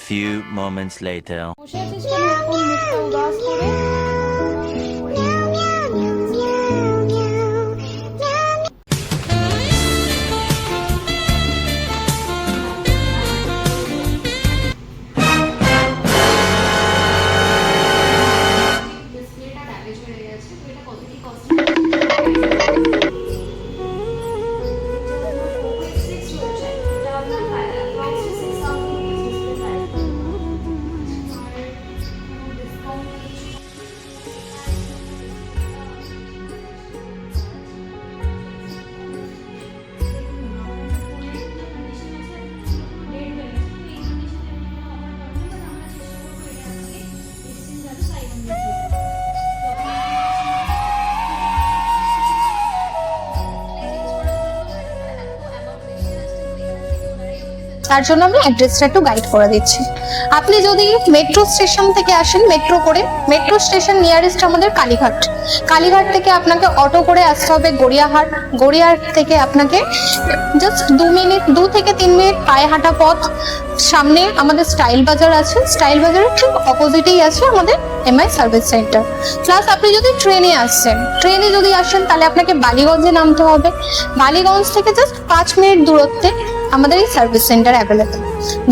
few moments later. বসে আছিস কেন এরকম মুখটা উদাস করে? ডিসপ্লেটা ড্যামেজ হয়ে গেছে, তো এটা কত কি কস্ট? চলছে, এটা আপনার অ্যাপ্রক্সিমেটলি 6000 ডিসপ্লে প্রাইস। আর ডিসকাউন্ট তার জন্য আমি অ্যাড্রেসটা একটু গাইড করে দিচ্ছি। আপনি যদি মেট্রো স্টেশন থেকে আসেন, মেট্রো করে, মেট্রো স্টেশন নিয়ারেস্ট আমাদের কালীঘাট। কালীঘাট থেকে আপনাকে অটো করে আসতে হবে গড়িয়াহাট। গড়িয়াহাট থেকে আপনাকে জাস্ট 2 থেকে 3 মিনিট পায়ে হাঁটা পথ। সামনে আমাদের স্টাইল বাজার আছে, স্টাইল বাজারের ঠিক অপোজিটেই আছে আমাদের এমআই সার্ভিস সেন্টার। প্লাস আপনি যদি ট্রেনে আসছেন, ট্রেনে যদি আসেন তাহলে আপনাকে বালিগঞ্জে নামতে হবে। বালিগঞ্জ থেকে জাস্ট 5 মিনিট দূরত্বে আমাদের এই সার্ভিস সেন্টার অ্যাভেলেবেল।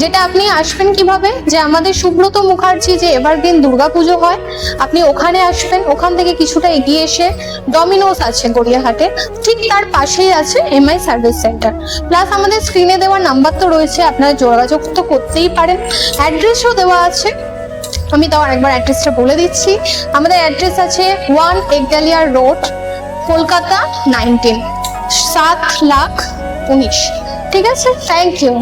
যেটা আপনি আসবেন কিভাবে, যে আমাদের সুব্রত মুখার্জি যে এভারগ্রিন দুর্গাপুজো হয়, আপনি ওখানে আসবেন। ওখান থেকে কিছুটা এগিয়ে এসে ডমিনোস আছে গড়িয়াহাটে, ঠিক তার পাশেই আছে এমআই সার্ভিস সেন্টার। প্লাস আমাদের স্ক্রিনে দেওয়া নাম্বার তো রয়েছে, আপনারা যোগাযোগ তো করতেই পারেন। অ্যাড্রেসও দেওয়া আছে, আমি তাও আরেকবার অ্যাড্রেসটা বলে দিচ্ছি। আমাদের অ্যাড্রেস আছে 1 একডালিয়া রোড, কলকাতা 19, 7,19,। ঠিক আছে, থ্যাংক ইউ।